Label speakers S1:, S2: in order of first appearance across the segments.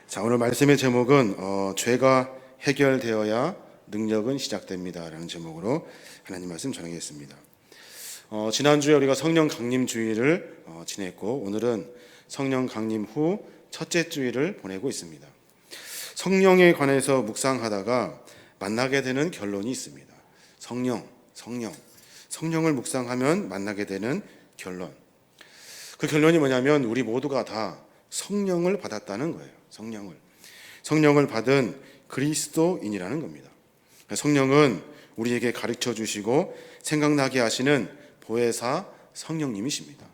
S1: 자, 오늘 말씀의 제목은 죄가 해결되어야 능력은 시작됩니다 라는 제목으로 하나님 말씀 전하겠습니다. 지난주에 우리가 성령 강림 주일을 지냈고, 오늘은 성령 강림 후 첫째 주일을 보내고 있습니다. 성령에 관해서 묵상하다가 만나게 되는 결론이 있습니다. 성령을 묵상하면 만나게 되는 결론. 그 결론이 뭐냐면 우리 모두가 다 성령을 받았다는 거예요. 성령을 받은 그리스도인이라는 겁니다. 성령은 우리에게 가르쳐 주시고 생각나게 하시는 보혜사 성령님이십니다.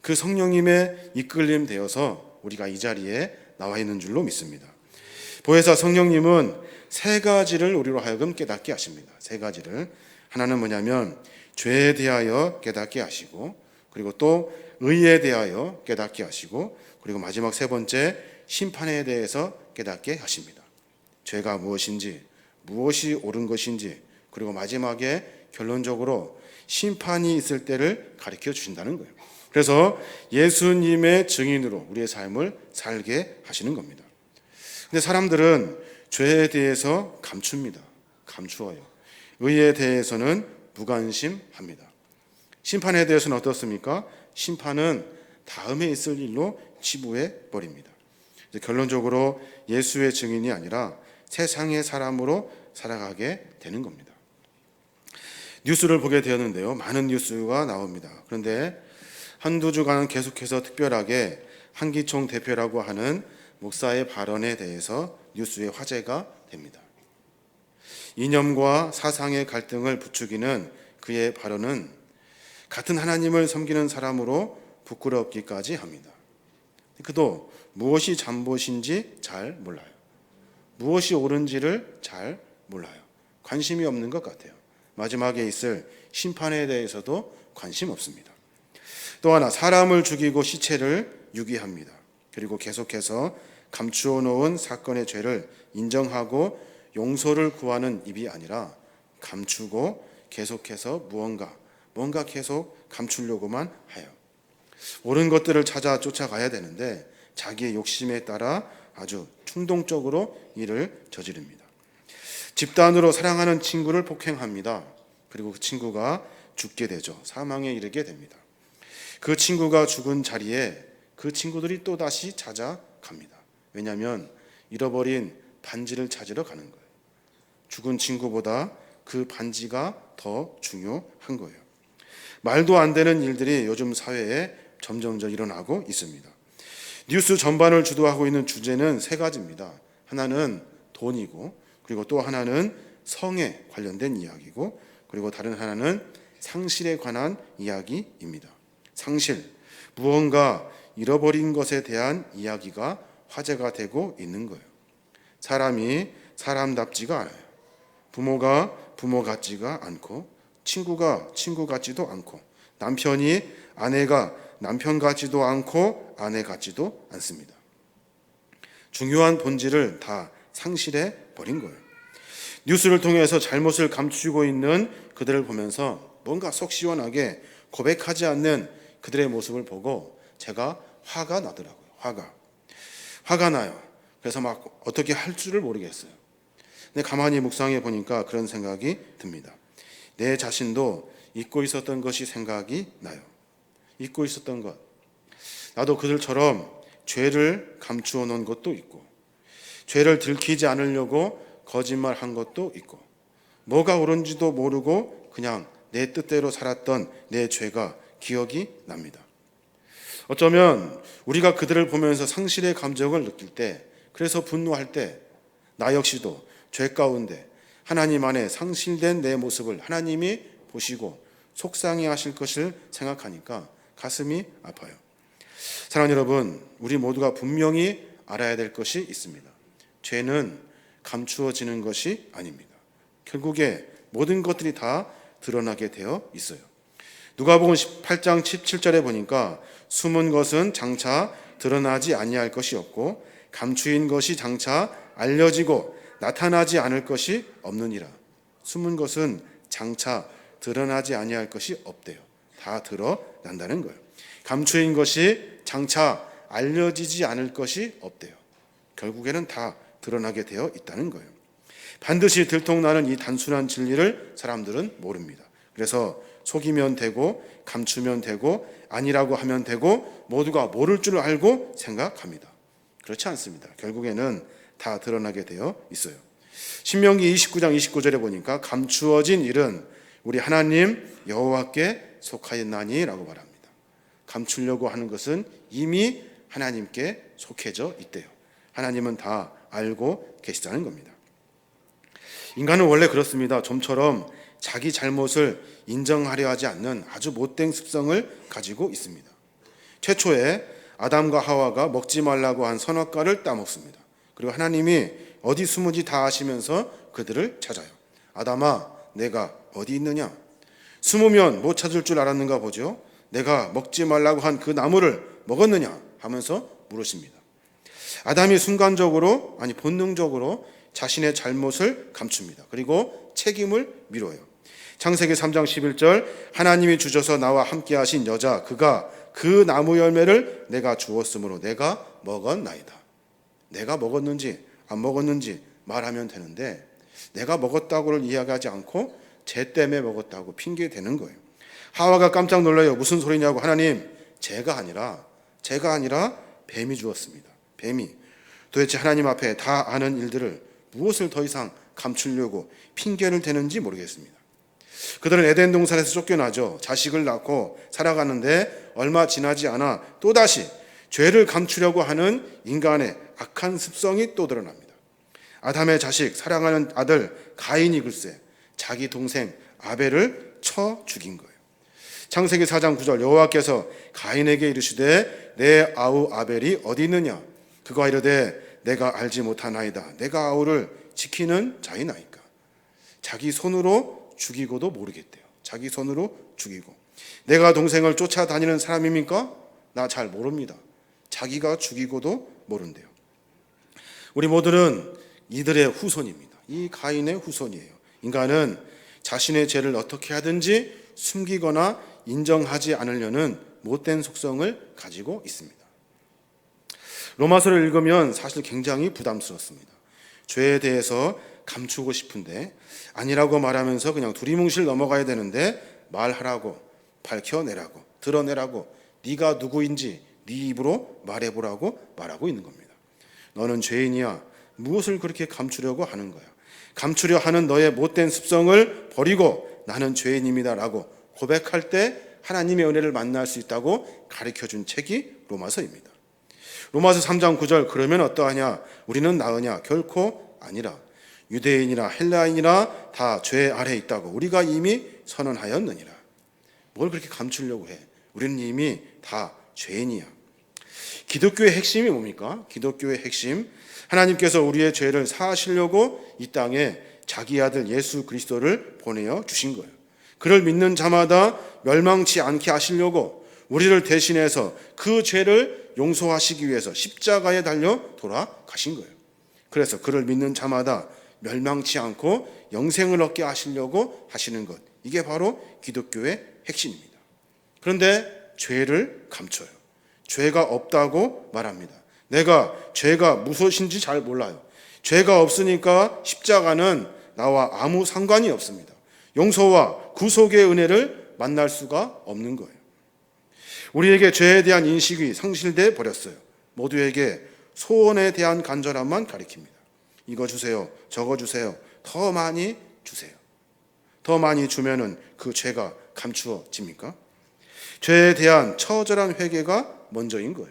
S1: 그 성령님의 이끌림 되어서 우리가 이 자리에 나와 있는 줄로 믿습니다. 보혜사 성령님은 세 가지를 우리로 하여금 깨닫게 하십니다. 세 가지를. 하나는 뭐냐면 죄에 대하여 깨닫게 하시고, 그리고 또 의에 대하여 깨닫게 하시고, 그리고 마지막 세 번째 심판에 대해서 깨닫게 하십니다. 죄가 무엇인지, 무엇이 옳은 것인지, 그리고 마지막에 결론적으로 심판이 있을 때를 가르쳐 주신다는 거예요. 그래서 예수님의 증인으로 우리의 삶을 살게 하시는 겁니다. 근데 사람들은 죄에 대해서 감추어요. 의에 대해서는 무관심합니다. 심판에 대해서는 어떻습니까? 심판은 다음에 있을 일로 치부해 버립니다. 결론적으로 예수의 증인이 아니라 세상의 사람으로 살아가게 되는 겁니다. 뉴스를 보게 되었는데요. 많은 뉴스가 나옵니다. 그런데 한두 주간 계속해서 특별하게 한기총 대표라고 하는 목사의 발언에 대해서 뉴스의 화제가 됩니다. 이념과 사상의 갈등을 부추기는 그의 발언은 같은 하나님을 섬기는 사람으로 부끄럽기까지 합니다. 그도 무엇이 잘못인지 잘 몰라요. 무엇이 옳은지를 잘 몰라요. 관심이 없는 것 같아요. 마지막에 있을 심판에 대해서도 관심 없습니다. 또 하나, 사람을 죽이고 시체를 유기합니다. 그리고 계속해서 감추어 놓은 사건의 죄를 인정하고 용서를 구하는 입이 아니라 감추고 계속해서 뭔가 계속 감추려고만 해요. 옳은 것들을 찾아 쫓아가야 되는데 자기의 욕심에 따라 아주 충동적으로 일을 저지릅니다. 집단으로 사랑하는 친구를 폭행합니다. 그리고 그 친구가 죽게 되죠. 사망에 이르게 됩니다. 그 친구가 죽은 자리에 그 친구들이 또다시 찾아갑니다. 왜냐하면 잃어버린 반지를 찾으러 가는 거예요. 죽은 친구보다 그 반지가 더 중요한 거예요. 말도 안 되는 일들이 요즘 사회에 점점 일어나고 있습니다. 뉴스 전반을 주도하고 있는 주제는 세 가지입니다. 하나는 돈이고, 그리고 또 하나는 성에 관련된 이야기고, 그리고 다른 하나는 상실에 관한 이야기입니다. 상실, 무언가 잃어버린 것에 대한 이야기가 화제가 되고 있는 거예요. 사람이 사람답지가 않아요. 부모가 부모 같지가 않고, 친구가 친구 같지도 않고, 아내가 남편 같지도 않고 아내 같지도 않습니다. 중요한 본질을 다 상실해 버린 거예요. 뉴스를 통해서 잘못을 감추고 있는 그들을 보면서 뭔가 속 시원하게 고백하지 않는 그들의 모습을 보고 제가 화가 나더라고요. 화가 나요. 그래서 막 어떻게 할 줄을 모르겠어요. 근데 가만히 묵상해 보니까 그런 생각이 듭니다. 내 자신도 잊고 있었던 것이 생각이 나요. 잊고 있었던 것. 나도 그들처럼 죄를 감추어 놓은 것도 있고, 죄를 들키지 않으려고 거짓말한 것도 있고, 뭐가 옳은지도 모르고 그냥 내 뜻대로 살았던 내 죄가 기억이 납니다. 어쩌면 우리가 그들을 보면서 상실의 감정을 느낄 때, 그래서 분노할 때, 나 역시도 죄 가운데 하나님 안에 상실된 내 모습을 하나님이 보시고 속상해 하실 것을 생각하니까 가슴이 아파요. 사랑하는 여러분, 우리 모두가 분명히 알아야 될 것이 있습니다. 죄는 감추어지는 것이 아닙니다. 결국에 모든 것들이 다 드러나게 되어 있어요. 누가복음 18장 17절에 보니까 숨은 것은 장차 드러나지 아니할 것이 없고 감추인 것이 장차 알려지고 나타나지 않을 것이 없느니라. 숨은 것은 장차 드러나지 아니할 것이 없대요. 다 드러난다는 거예요. 감추인 것이 장차 알려지지 않을 것이 없대요. 결국에는 다 드러나게 되어 있다는 거예요. 반드시 들통나는 이 단순한 진리를 사람들은 모릅니다. 그래서 속이면 되고 감추면 되고 아니라고 하면 되고 모두가 모를 줄 알고 생각합니다. 그렇지 않습니다. 결국에는 다 드러나게 되어 있어요. 신명기 29장 29절에 보니까 감추어진 일은 우리 하나님 여호와께 속하였나니라고 말합니다. 감추려고 하는 것은 이미 하나님께 속해져 있대요. 하나님은 다 알고 계시다는 겁니다. 인간은 원래 그렇습니다. 좀처럼 자기 잘못을 인정하려 하지 않는 아주 못된 습성을 가지고 있습니다. 최초에 아담과 하와가 먹지 말라고 한 선악과를 따먹습니다. 그리고 하나님이 어디 숨은지 다 아시면서 그들을 찾아요. 아담아, 내가 어디 있느냐? 숨으면 못 찾을 줄 알았는가 보죠. 내가 먹지 말라고 한 그 나무를 먹었느냐? 하면서 물으십니다. 아담이 순간적으로, 아니 본능적으로 자신의 잘못을 감춥니다. 그리고 책임을 미뤄요. 창세기 3장 11절 하나님이 주셔서 나와 함께 하신 여자 그가 그 나무 열매를 내가 주었으므로 내가 먹었나이다. 내가 먹었는지 안 먹었는지 말하면 되는데 내가 먹었다고를 이야기하지 않고 쟤 때문에 먹었다고 핑계대는 거예요. 하와가 깜짝 놀라요. 무슨 소리냐고. 하나님, 제가 아니라 뱀이 주었습니다. 뱀이. 도대체 하나님 앞에 다 아는 일들을 무엇을 더 이상 감추려고 핑계를 대는지 모르겠습니다. 그들은 에덴 동산에서 쫓겨나죠. 자식을 낳고 살아가는데 얼마 지나지 않아 또다시 죄를 감추려고 하는 인간의 악한 습성이 또 드러납니다. 아담의 자식, 사랑하는 아들 가인이 글쎄 자기 동생 아벨을 쳐 죽인 거예요. 창세기 4장 9절 여호와께서 가인에게 이르시되 내 아우 아벨이 어디 있느냐? 그가 이르되 내가 알지 못하나이다. 내가 아우를 지키는 자이나이까. 자기 손으로 죽이고도 모르겠대요. 자기 손으로 죽이고. 내가 동생을 쫓아다니는 사람입니까? 나 잘 모릅니다. 자기가 죽이고도 모른대요. 우리 모두는 이들의 후손입니다. 이 가인의 후손이에요. 인간은 자신의 죄를 어떻게 하든지 숨기거나 인정하지 않으려는 못된 속성을 가지고 있습니다. 로마서를 읽으면 사실 굉장히 부담스럽습니다. 죄에 대해서 감추고 싶은데 아니라고 말하면서 그냥 두리뭉실 넘어가야 되는데 말하라고, 밝혀내라고, 드러내라고, 네가 누구인지 네 입으로 말해보라고 말하고 있는 겁니다. 너는 죄인이야. 무엇을 그렇게 감추려고 하는 거야? 감추려 하는 너의 못된 습성을 버리고 나는 죄인입니다라고 고백할 때 하나님의 은혜를 만날 수 있다고 가르쳐준 책이 로마서입니다. 로마서 3장 9절 그러면 어떠하냐? 우리는 나으냐? 결코 아니라 유대인이나 헬라인이나 다 죄 아래 있다고 우리가 이미 선언하였느니라. 뭘 그렇게 감추려고 해? 우리는 이미 다 죄인이야. 기독교의 핵심이 뭡니까? 기독교의 핵심 하나님께서 우리의 죄를 사하시려고 이 땅에 자기 아들 예수 그리스도를 보내어 주신 거예요. 그를 믿는 자마다 멸망치 않게 하시려고 우리를 대신해서 그 죄를 용서하시기 위해서 십자가에 달려 돌아가신 거예요. 그래서 그를 믿는 자마다 멸망치 않고 영생을 얻게 하시려고 하시는 것. 이게 바로 기독교의 핵심입니다. 그런데 죄를 감춰요. 죄가 없다고 말합니다. 내가 죄가 무엇인지 잘 몰라요. 죄가 없으니까 십자가는 나와 아무 상관이 없습니다. 용서와 구속의 은혜를 만날 수가 없는 거예요. 우리에게 죄에 대한 인식이 상실돼 버렸어요. 모두에게 소원에 대한 간절함만 가리킵니다. 이거 주세요. 저거 주세요. 더 많이 주세요. 더 많이 주면은 그 죄가 감추어집니까? 죄에 대한 처절한 회개가 먼저인 거예요.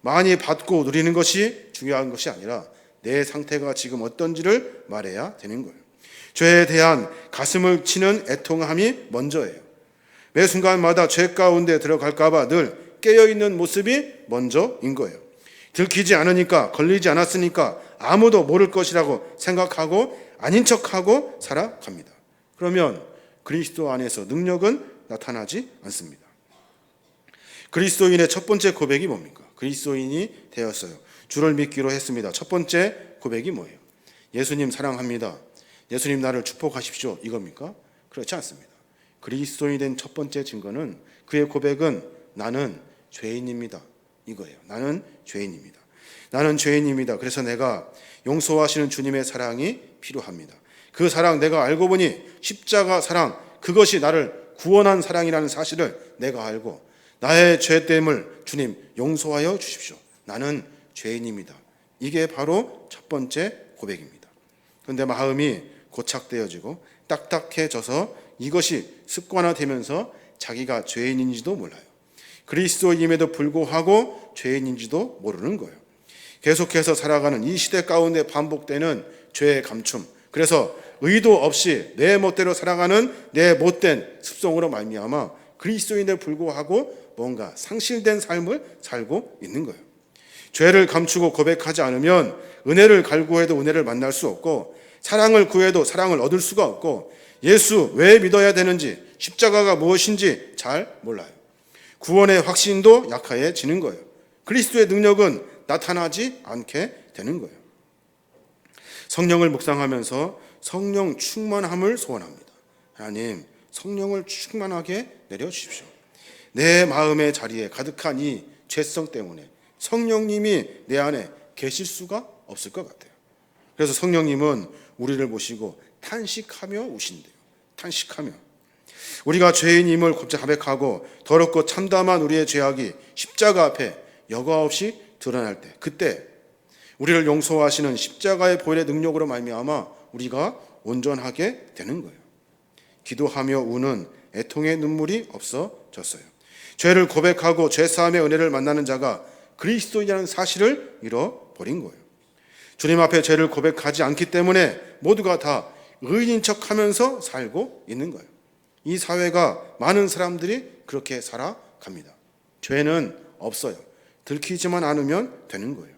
S1: 많이 받고 누리는 것이 중요한 것이 아니라 내 상태가 지금 어떤지를 말해야 되는 거예요. 죄에 대한 가슴을 치는 애통함이 먼저예요. 매 순간마다 죄 가운데 들어갈까 봐 늘 깨어있는 모습이 먼저인 거예요. 들키지 않으니까, 걸리지 않았으니까 아무도 모를 것이라고 생각하고 아닌 척하고 살아갑니다. 그러면 그리스도 안에서 능력은 나타나지 않습니다. 그리스도인의 첫 번째 고백이 뭡니까? 그리스도인이 되었어요. 주를 믿기로 했습니다. 첫 번째 고백이 뭐예요? 예수님 사랑합니다. 예수님 나를 축복하십시오. 이겁니까? 그렇지 않습니다. 그리스도인이 된 첫 번째 증거는 그의 고백은 나는 죄인입니다. 이거예요. 나는 죄인입니다. 나는 죄인입니다. 그래서 내가 용서하시는 주님의 사랑이 필요합니다. 그 사랑 내가 알고 보니 십자가 사랑, 그것이 나를 구원한 사랑이라는 사실을 내가 알고 나의 죄됨을 주님 용서하여 주십시오. 나는 죄인입니다. 이게 바로 첫 번째 고백입니다. 그런데 마음이 고착되어지고 딱딱해져서 이것이 습관화되면서 자기가 죄인인지도 몰라요. 그리스도임에도 불구하고 죄인인지도 모르는 거예요. 계속해서 살아가는 이 시대 가운데 반복되는 죄의 감춤, 그래서 의도 없이 내 멋대로 살아가는 내 못된 습성으로 말미암아 그리스도인에 불구하고 뭔가 상실된 삶을 살고 있는 거예요. 죄를 감추고 고백하지 않으면 은혜를 갈구해도 은혜를 만날 수 없고, 사랑을 구해도 사랑을 얻을 수가 없고, 예수 왜 믿어야 되는지, 십자가가 무엇인지 잘 몰라요. 구원의 확신도 약해지는 거예요. 그리스도의 능력은 나타나지 않게 되는 거예요. 성령을 묵상하면서 성령 충만함을 소원합니다. 하나님, 성령을 충만하게 내려주십시오. 내 마음의 자리에 가득한 이 죄성 때문에 성령님이 내 안에 계실 수가 없을 것 같아요. 그래서 성령님은 우리를 보시고 탄식하며 우신대요. 탄식하며. 우리가 죄인임을 고백하고 더럽고 참담한 우리의 죄악이 십자가 앞에 여과 없이 드러날 때, 그때 우리를 용서하시는 십자가의 보혈의 능력으로 말미암아 우리가 온전하게 되는 거예요. 기도하며 우는 애통의 눈물이 없어졌어요. 죄를 고백하고 죄사함의 은혜를 만나는 자가 그리스도인이라는 사실을 잃어버린 거예요. 주님 앞에 죄를 고백하지 않기 때문에 모두가 다 의인인 척하면서 살고 있는 거예요. 이 사회가 많은 사람들이 그렇게 살아갑니다. 죄는 없어요. 들키지만 않으면 되는 거예요.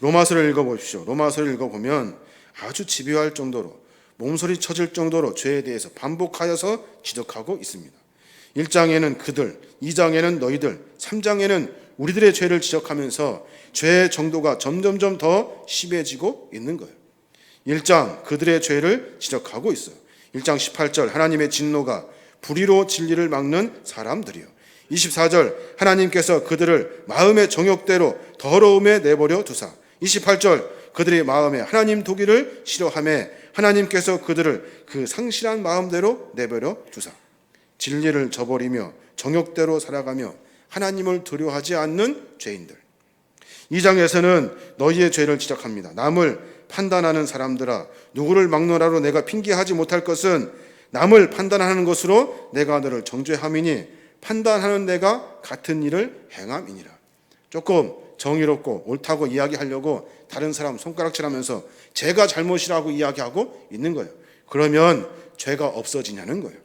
S1: 로마서를 읽어보십시오. 로마서를 읽어보면 아주 집요할 정도로, 몸소리 쳐질 정도로 죄에 대해서 반복하여서 지적하고 있습니다. 1장에는 그들, 2장에는 너희들, 3장에는 우리들의 죄를 지적하면서 죄의 정도가 점점점 더 심해지고 있는 거예요. 1장 그들의 죄를 지적하고 있어요. 1장 18절 하나님의 진노가 불의로 진리를 막는 사람들이요. 24절 하나님께서 그들을 마음의 정욕대로 더러움에 내버려 두사. 28절 그들의 마음에 하나님 도기를 싫어하며 하나님께서 그들을 그 상실한 마음대로 내버려 두사. 진리를 저버리며 정욕대로 살아가며 하나님을 두려워하지 않는 죄인들. 2장에서는 너희의 죄를 지적합니다. 남을 판단하는 사람들아, 누구를 막론하러 내가 핑계하지 못할 것은 남을 판단하는 것으로 내가 너를 정죄함이니 판단하는 내가 같은 일을 행함이니라. 조금 정의롭고 옳다고 이야기하려고 다른 사람 손가락질하면서 제가 잘못이라고 이야기하고 있는 거예요. 그러면 죄가 없어지냐는 거예요.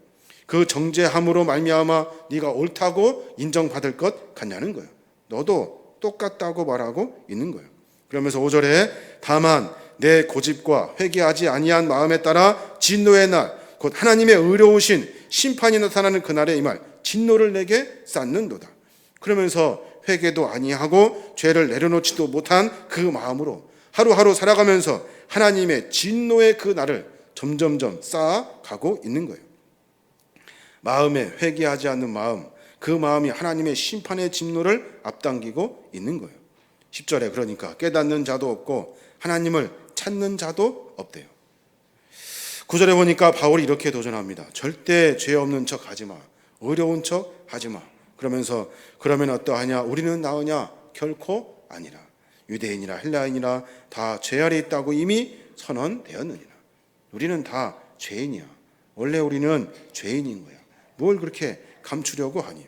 S1: 그 정죄함으로 말미암아 네가 옳다고 인정받을 것 같냐는 거예요. 너도 똑같다고 말하고 있는 거예요. 그러면서 5절에 다만 내 고집과 회개하지 아니한 마음에 따라 진노의 날, 곧 하나님의 의로우신 심판이 나타나는 그날에 이 말 진노를 내게 쌓는도다. 그러면서 회개도 아니하고 죄를 내려놓지도 못한 그 마음으로 하루하루 살아가면서 하나님의 진노의 그 날을 점점점 쌓아가고 있는 거예요. 마음에 회개하지 않는 마음, 그 마음이 하나님의 심판의 진노를 앞당기고 있는 거예요. 10절에 그러니까 깨닫는 자도 없고 하나님을 찾는 자도 없대요. 9절에 보니까 바울이 이렇게 도전합니다. 절대 죄 없는 척 하지 마. 어려운 척 하지 마. 그러면서 그러면 어떠하냐? 우리는 나으냐? 결코 아니라. 유대인이라 헬라인이라 다 죄 아래 있다고 이미 선언되었느니라. 우리는 다 죄인이야. 원래 우리는 죄인인 거야. 뭘 그렇게 감추려고 하니?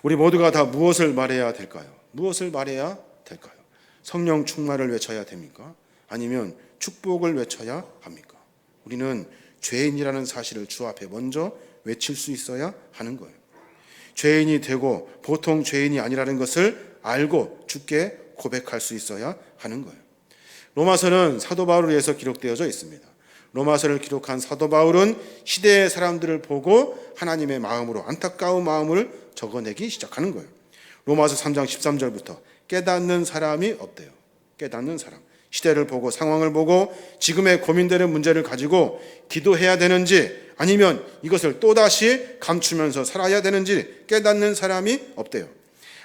S1: 우리 모두가 다 무엇을 말해야 될까요? 무엇을 말해야 될까요? 성령 충만을 외쳐야 됩니까? 아니면 축복을 외쳐야 합니까? 우리는 죄인이라는 사실을 주 앞에 먼저 외칠 수 있어야 하는 거예요. 죄인이 되고 보통 죄인이 아니라는 것을 알고 주께 고백할 수 있어야 하는 거예요. 로마서는 사도 바울에 의해서 기록되어져 있습니다. 로마서를 기록한 사도 바울은 시대의 사람들을 보고 하나님의 마음으로 안타까운 마음을 적어내기 시작하는 거예요. 로마서 3장 13절부터 깨닫는 사람이 없대요. 깨닫는 사람. 시대를 보고 상황을 보고 지금의 고민되는 문제를 가지고 기도해야 되는지 아니면 이것을 또다시 감추면서 살아야 되는지 깨닫는 사람이 없대요.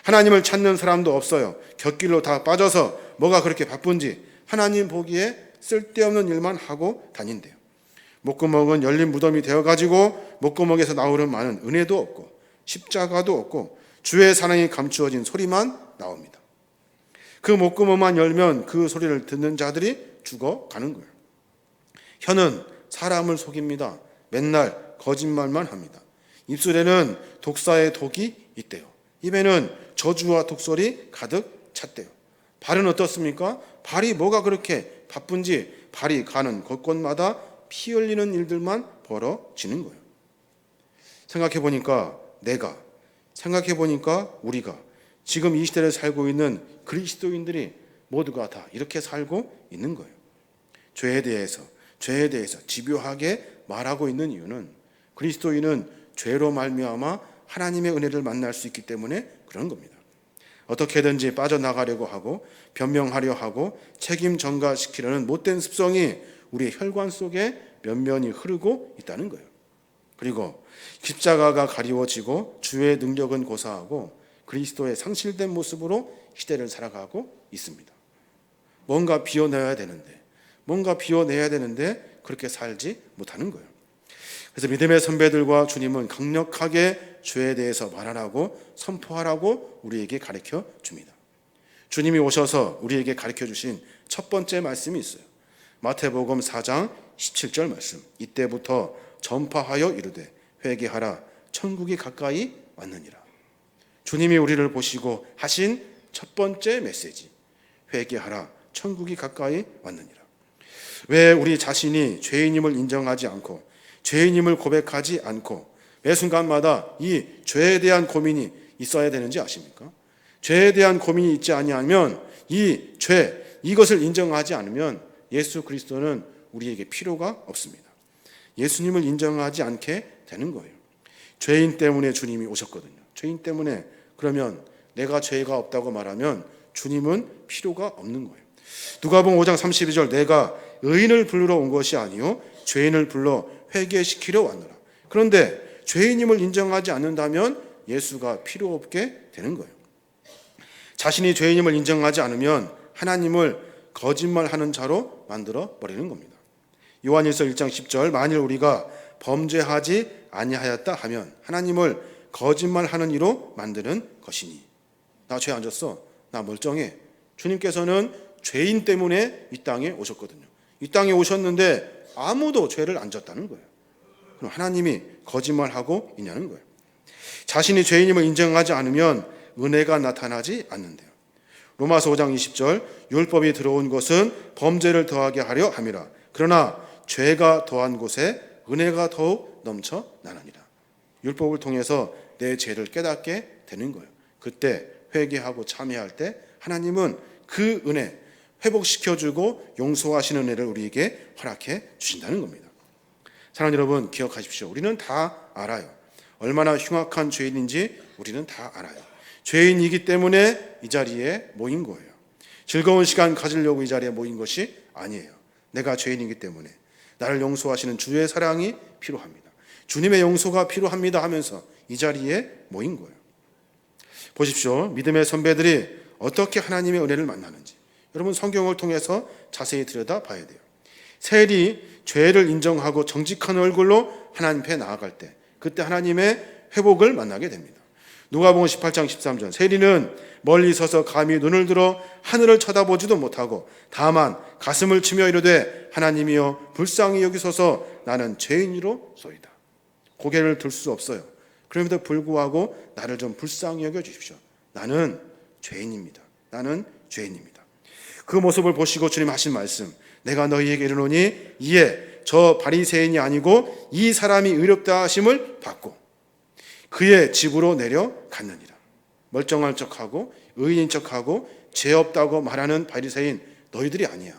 S1: 하나님을 찾는 사람도 없어요. 곁길로 다 빠져서 뭐가 그렇게 바쁜지 하나님 보기에 쓸데없는 일만 하고 다닌대요. 목구멍은 열린 무덤이 되어가지고 목구멍에서 나오는 많은 은혜도 없고 십자가도 없고 주의 사랑이 감추어진 소리만 나옵니다. 그 목구멍만 열면 그 소리를 듣는 자들이 죽어가는 거예요. 혀는 사람을 속입니다. 맨날 거짓말만 합니다. 입술에는 독사의 독이 있대요. 입에는 저주와 독설이 가득 찼대요. 발은 어떻습니까? 발이 뭐가 그렇게 바쁜지 발이 가는 곳곳마다 피 흘리는 일들만 벌어지는 거예요. 생각해보니까 우리가 지금 이 시대를 살고 있는 그리스도인들이 모두가 다 이렇게 살고 있는 거예요. 죄에 대해서 집요하게 말하고 있는 이유는 그리스도인은 죄로 말미암아 하나님의 은혜를 만날 수 있기 때문에 그런 겁니다. 어떻게든지 빠져나가려고 하고 변명하려 하고 책임 전가시키려는 못된 습성이 우리의 혈관 속에 면면이 흐르고 있다는 거예요. 그리고 십자가가 가리워지고 주의 능력은 고사하고 그리스도의 상실된 모습으로 시대를 살아가고 있습니다. 뭔가 비워내야 되는데 그렇게 살지 못하는 거예요. 그래서 믿음의 선배들과 주님은 강력하게 죄에 대해서 말하라고 선포하라고 우리에게 가르쳐 줍니다. 주님이 오셔서 우리에게 가르쳐 주신 첫 번째 말씀이 있어요. 마태복음 4장 17절 말씀. 이때부터 전파하여 이르되 회개하라 천국이 가까이 왔느니라. 주님이 우리를 보시고 하신 첫 번째 메시지. 회개하라 천국이 가까이 왔느니라. 왜 우리 자신이 죄인임을 인정하지 않고 죄인임을 고백하지 않고 매 순간마다 이 죄에 대한 고민이 있어야 되는지 아십니까? 죄에 대한 고민이 있지 아니하면 이것을 인정하지 않으면 예수 그리스도는 우리에게 필요가 없습니다. 예수님을 인정하지 않게 되는 거예요. 죄인 때문에 주님이 오셨거든요. 죄인 때문에. 그러면 내가 죄가 없다고 말하면 주님은 필요가 없는 거예요. 누가복음 5장 32절 내가 의인을 부르러 온 것이 아니요 죄인을 불러 회개시키려 왔노라. 그런데 죄인임을 인정하지 않는다면 예수가 필요 없게 되는 거예요. 자신이 죄인임을 인정하지 않으면 하나님을 거짓말하는 자로 만들어 버리는 겁니다. 요한일서 1장 10절 만일 우리가 범죄하지 아니하였다 하면 하나님을 거짓말하는 이로 만드는 것이니. 나 죄 안 졌어. 나 멀쩡해. 주님께서는 죄인 때문에 이 땅에 오셨거든요. 이 땅에 오셨는데 아무도 죄를 안 졌다는 거예요. 그럼 하나님이 거짓말하고 있냐는 거예요. 자신이 죄인임을 인정하지 않으면 은혜가 나타나지 않는데요. 로마서 5장 20절 율법이 들어온 것은 범죄를 더하게 하려 함이라. 그러나 죄가 더한 곳에 은혜가 더욱 넘쳐 나느니라. 율법을 통해서 내 죄를 깨닫게 되는 거예요. 그때 회개하고 참회할 때 하나님은 그 은혜 회복시켜주고 용서하시는 은혜를 우리에게 허락해 주신다는 겁니다. 사랑하는 여러분 기억하십시오. 우리는 다 알아요. 얼마나 흉악한 죄인인지 우리는 다 알아요. 죄인이기 때문에 이 자리에 모인 거예요. 즐거운 시간 가지려고 이 자리에 모인 것이 아니에요. 내가 죄인이기 때문에 나를 용서하시는 주의 사랑이 필요합니다. 주님의 용서가 필요합니다 하면서 이 자리에 모인 거예요. 보십시오. 믿음의 선배들이 어떻게 하나님의 은혜를 만나는지 여러분 성경을 통해서 자세히 들여다봐야 돼요. 셀이 죄를 인정하고 정직한 얼굴로 하나님 앞에 나아갈 때 그때 하나님의 회복을 만나게 됩니다. 누가복음 18장 13절 세리는 멀리 서서 감히 눈을 들어 하늘을 쳐다보지도 못하고 다만 가슴을 치며 이르되 하나님이여 불쌍히 여기소서 나는 죄인이로 소이다. 고개를 들 수 없어요. 그럼에도 불구하고 나를 좀 불쌍히 여겨 주십시오. 나는 죄인입니다. 나는 죄인입니다. 그 모습을 보시고 주님 하신 말씀 내가 너희에게 이르노니 이에 저 바리새인이 아니고 이 사람이 의롭다 하심을 받고 그의 집으로 내려갔느니라. 멀쩡한 척하고 의인인 척하고 죄 없다고 말하는 바리새인 너희들이 아니야.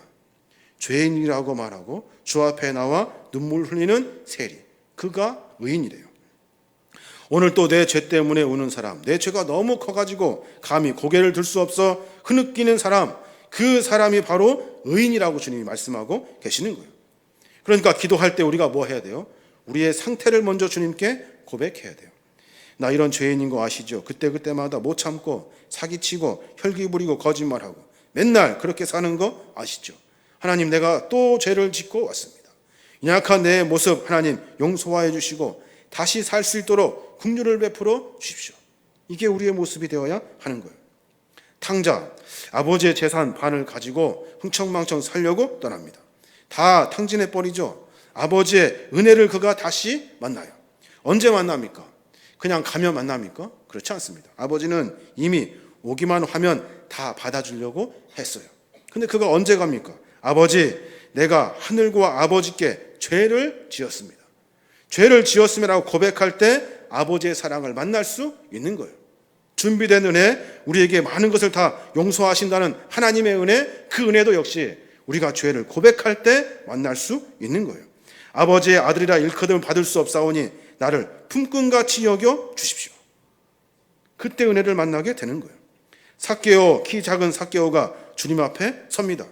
S1: 죄인이라고 말하고 주 앞에 나와 눈물 흘리는 세리 그가 의인이래요. 오늘 또 내 죄 때문에 우는 사람 내 죄가 너무 커가지고 감히 고개를 들 수 없어 흐느끼는 사람 그 사람이 바로 의인이라고 주님이 말씀하고 계시는 거예요. 그러니까 기도할 때 우리가 뭐 해야 돼요? 우리의 상태를 먼저 주님께 고백해야 돼요. 나 이런 죄인인 거 아시죠? 그때마다 못 참고 사기치고 혈기 부리고 거짓말하고 맨날 그렇게 사는 거 아시죠? 하나님, 내가 또 죄를 짓고 왔습니다. 연약한 내 모습 하나님 용서해 주시고 다시 살 수 있도록 긍휼을 베풀어 주십시오. 이게 우리의 모습이 되어야 하는 거예요. 탕자, 아버지의 재산 반을 가지고 흥청망청 살려고 떠납니다. 다 탕진해 버리죠. 아버지의 은혜를 그가 다시 만나요. 언제 만납니까? 그냥 가면 만납니까? 그렇지 않습니다. 아버지는 이미 오기만 하면 다 받아주려고 했어요. 근데 그가 언제 갑니까? 아버지, 내가 하늘과 아버지께 죄를 지었습니다. 죄를 지었음이라고 고백할 때 아버지의 사랑을 만날 수 있는 거예요. 준비된 은혜, 우리에게 많은 것을 다 용서하신다는 하나님의 은혜, 그 은혜도 역시 우리가 죄를 고백할 때 만날 수 있는 거예요. 아버지의 아들이라 일컬음을 받을 수 없사오니 나를 품꾼같이 여겨 주십시오. 그때 은혜를 만나게 되는 거예요. 삭개오, 키 작은 삭개오가 주님 앞에 섭니다.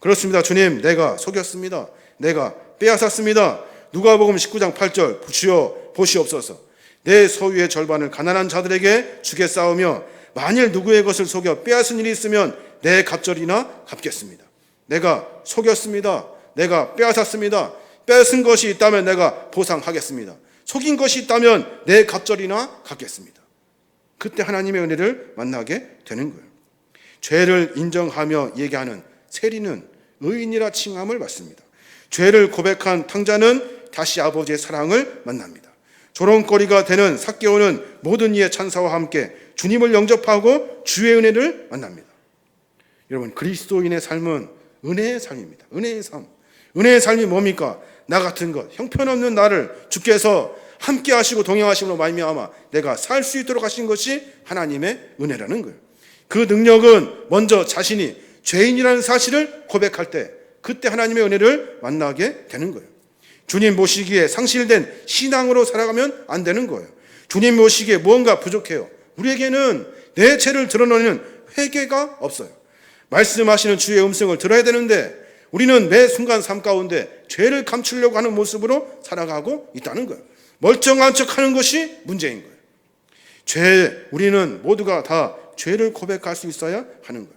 S1: 그렇습니다. 주님, 내가 속였습니다. 내가 빼앗았습니다. 누가복음 19장 8절, 주여 보시옵소서. 내 소유의 절반을 가난한 자들에게 주겠사오며 만일 누구의 것을 속여 빼앗은 일이 있으면 내 갑절이나 갚겠습니다. 내가 속였습니다. 내가 빼앗았습니다. 뺏은 것이 있다면 내가 보상하겠습니다. 속인 것이 있다면 내 갑절이나 갚겠습니다. 그때 하나님의 은혜를 만나게 되는 거예요. 죄를 인정하며 얘기하는 세리는 의인이라 칭함을 받습니다. 죄를 고백한 탕자는 다시 아버지의 사랑을 만납니다. 조롱거리가 되는 삭개오는 모든 이의 찬사와 함께 주님을 영접하고 주의 은혜를 만납니다. 여러분, 그리스도인의 삶은 은혜의 삶입니다. 은혜의 삶. 은혜의 삶이 뭡니까? 나 같은 것, 형편없는 나를 주께서 함께 하시고 동행하심으로 말미암아 내가 살 수 있도록 하신 것이 하나님의 은혜라는 거예요. 그 능력은 먼저 자신이 죄인이라는 사실을 고백할 때, 그때 하나님의 은혜를 만나게 되는 거예요. 주님 모시기에 상실된 신앙으로 살아가면 안 되는 거예요. 주님 모시기에 무언가 부족해요. 우리에게는 내 죄를 드러내는 회개가 없어요. 말씀하시는 주의 음성을 들어야 되는데 우리는 매 순간 삶 가운데 죄를 감추려고 하는 모습으로 살아가고 있다는 거예요. 멀쩡한 척하는 것이 문제인 거예요. 우리는 모두가 다 죄를 고백할 수 있어야 하는 거예요.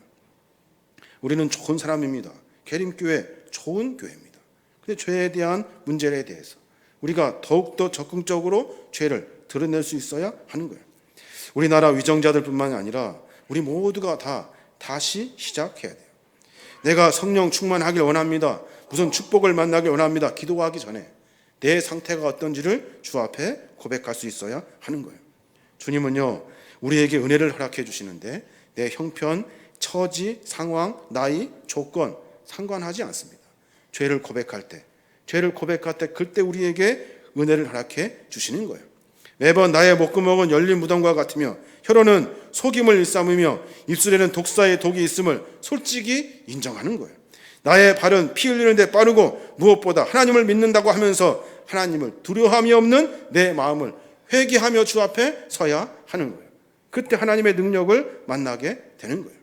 S1: 우리는 좋은 사람입니다. 계림교회 좋은 교회입니다. 근데 죄에 대한 문제에 대해서 우리가 더욱더 적극적으로 죄를 드러낼 수 있어야 하는 거예요. 우리나라 위정자들뿐만 아니라 우리 모두가 다 다시 시작해야 돼요. 내가 성령 충만하길 원합니다. 무슨 축복을 만나길 원합니다. 기도하기 전에 내 상태가 어떤지를 주 앞에 고백할 수 있어야 하는 거예요. 주님은요, 우리에게 은혜를 허락해 주시는데 내 형편, 처지, 상황, 나이, 조건 상관하지 않습니다. 죄를 고백할 때 그때 우리에게 은혜를 허락해 주시는 거예요. 매번 나의 목구멍은 열린 무덤과 같으며 혀로는 속임을 일삼으며 입술에는 독사의 독이 있음을 솔직히 인정하는 거예요. 나의 발은 피 흘리는데 빠르고 무엇보다 하나님을 믿는다고 하면서 하나님을 두려움이 없는 내 마음을 회개하며 주 앞에 서야 하는 거예요. 그때 하나님의 능력을 만나게 되는 거예요.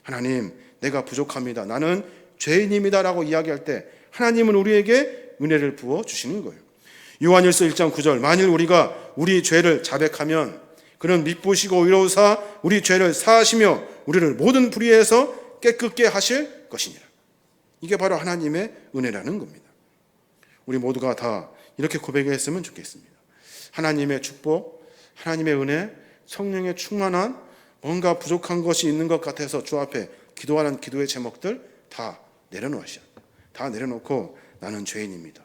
S1: 하나님, 내가 부족합니다. 나는 죄인입니다라고 이야기할 때 하나님은 우리에게 은혜를 부어 주시는 거예요. 요한일서 1장 9절, 만일 우리가 우리 죄를 자백하면 그는 미쁘시고 의로우사 우리 죄를 사하시며 우리를 모든 불의에서 깨끗게 하실 것이니라. 이게 바로 하나님의 은혜라는 겁니다. 우리 모두가 다 이렇게 고백했으면 좋겠습니다. 하나님의 축복, 하나님의 은혜, 성령의 충만한 뭔가 부족한 것이 있는 것 같아서 주 앞에 기도하는 기도의 제목들 다 내려놓으셔. 다 내려놓고 나는 죄인입니다.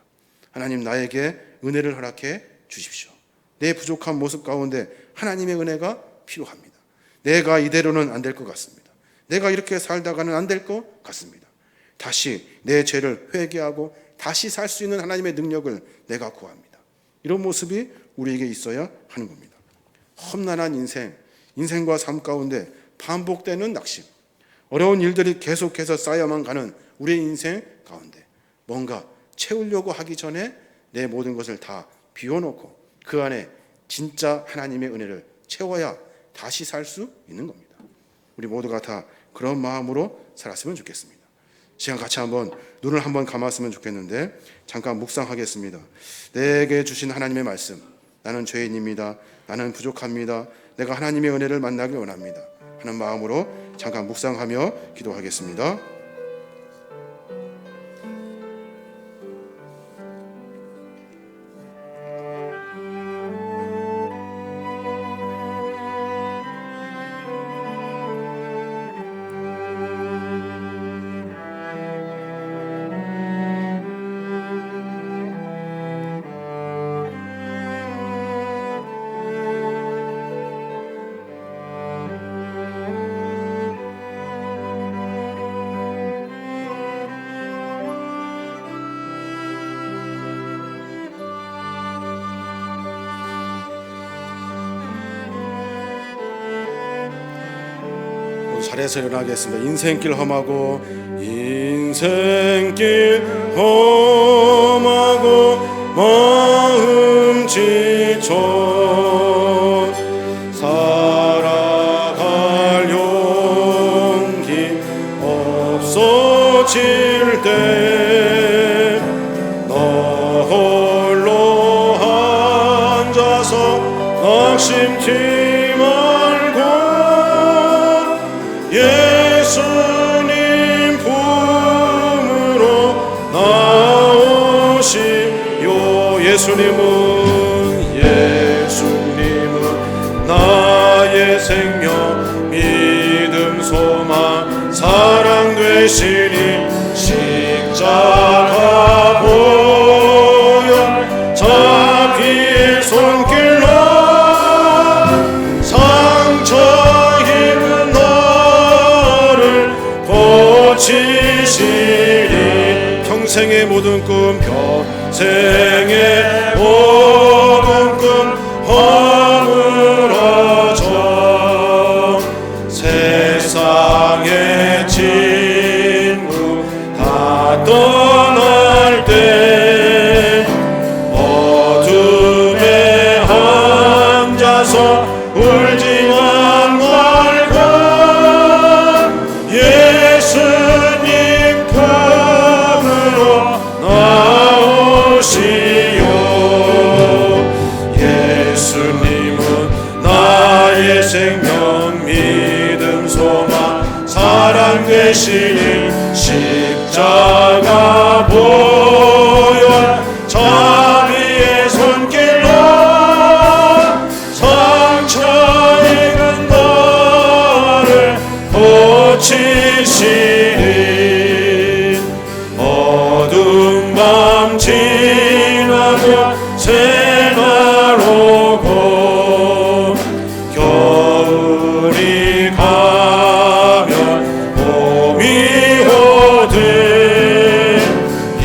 S1: 하나님, 나에게 은혜를 허락해 주십시오. 내 부족한 모습 가운데 하나님의 은혜가 필요합니다. 내가 이대로는 안 될 것 같습니다. 내가 이렇게 살다가는 안 될 것 같습니다. 다시 내 죄를 회개하고 다시 살 수 있는 하나님의 능력을 내가 구합니다. 이런 모습이 우리에게 있어야 하는 겁니다. 험난한 인생과 삶 가운데 반복되는 낙심, 어려운 일들이 계속해서 쌓여만 가는 우리의 인생 가운데 뭔가 채우려고 하기 전에 내 모든 것을 다 비워놓고 그 안에 진짜 하나님의 은혜를 채워야 다시 살 수 있는 겁니다. 우리 모두가 다 그런 마음으로 살았으면 좋겠습니다. 시간 같이 한번 눈을 한번 감았으면 좋겠는데 잠깐 묵상하겠습니다. 내게 주신 하나님의 말씀, 나는 죄인입니다. 나는 부족합니다. 내가 하나님의 은혜를 만나길 원합니다 하는 마음으로 잠깐 묵상하며 기도하겠습니다. 자리에서 일어나겠습니다. 인생길 험하고 인생길 험하고 마음 지쳐 살아갈 용기 없어질 때 너 홀로 앉아서 낙심치 말고 예수님 품으로 나오시오. 예수님은 나의 생명 믿음 소망 사랑 되시니 십자가 보혈 자비의 손길로 상처 입은 너를 고치시리. 평생의 모든 꿈 평생의 모든 꿈 허물어져 세상의 친구 다 떠날 때 어둠에 앉아서 울지만 말고 예수님 품으로 나오시오. 예수님은 나의 생명 믿음 소망 사랑 되시니 십자가 보혈 자비의 손길로 상처 입은 너를 고치시리. 어두운 밤 지나고 새날 오고 겨울이 가면 봄이 오듯 이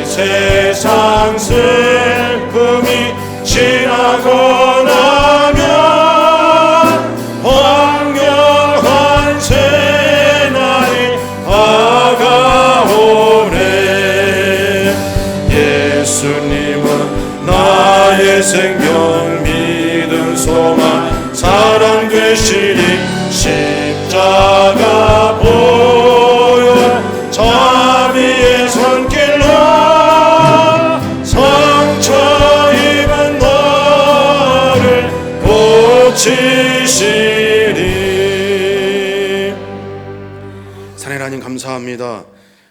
S1: 세상 슬픔이 지나고 나면 황홀한 새날이 다가오네. 예수님은 나의 생명 믿음 소망 사랑 되시니 십자가 보혈 자비의 손길로 상처 입은 너를 고치시리. 사랑의 하나님 감사합니다.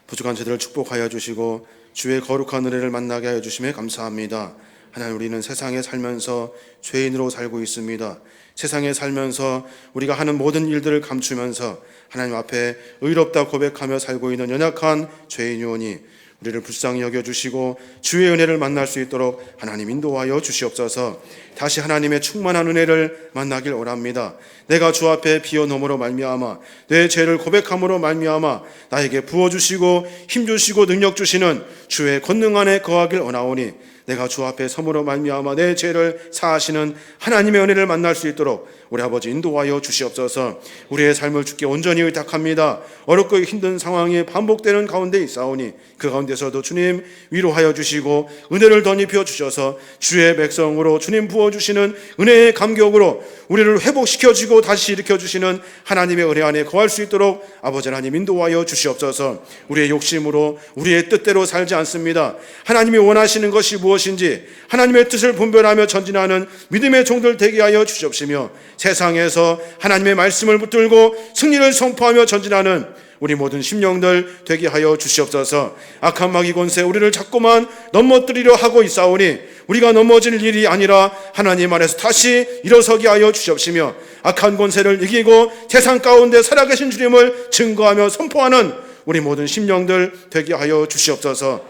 S1: 부족한 저들을 축복하여 주시고 주의 거룩한 은혜를 만나게 하여 주심에 감사합니다. 하나님, 우리는 세상에 살면서 죄인으로 살고 있습니다. 세상에 살면서 우리가 하는 모든 일들을 감추면서 하나님 앞에 의롭다 고백하며 살고 있는 연약한 죄인이오니 우리를 불쌍히 여겨주시고 주의 은혜를 만날 수 있도록 하나님 인도하여 주시옵소서. 다시 하나님의 충만한 은혜를 만나길 원합니다. 내가 주 앞에 비워놓음으로 말미암아 내 죄를 고백함으로 말미암아 나에게 부어주시고 힘주시고 능력 주시는 주의 권능 안에 거하길 원하오니 내가 주 앞에 섬으로 말미암아 내 죄를 사하시는 하나님의 은혜를 만날 수 있도록 우리 아버지 인도하여 주시옵소서. 우리의 삶을 주께 온전히 의탁합니다. 어렵고 힘든 상황이 반복되는 가운데 있사오니 그 가운데서도 주님 위로하여 주시고 은혜를 덧입혀 주셔서 주의 백성으로 주님 부어 부어주시는 은혜의 감격으로 우리를 회복시켜주고 다시 일으켜주시는 하나님의 은혜 안에 거할 수 있도록 아버지 하나님 인도하여 주시옵소서. 우리의 욕심으로 우리의 뜻대로 살지 않습니다. 하나님이 원하시는 것이 무엇인지 하나님의 뜻을 분별하며 전진하는 믿음의 종들 되게 하여 주시옵시며, 세상에서 하나님의 말씀을 붙들고 승리를 선포하며 전진하는 우리 모든 심령들 되게 하여 주시옵소서. 악한 마귀 권세 우리를 자꾸만 넘어뜨리려 하고 있사오니 우리가 넘어질 일이 아니라 하나님 안에서 다시 일어서게 하여 주시옵시며, 악한 권세를 이기고 세상 가운데 살아계신 주님을 증거하며 선포하는 우리 모든 심령들 되게 하여 주시옵소서.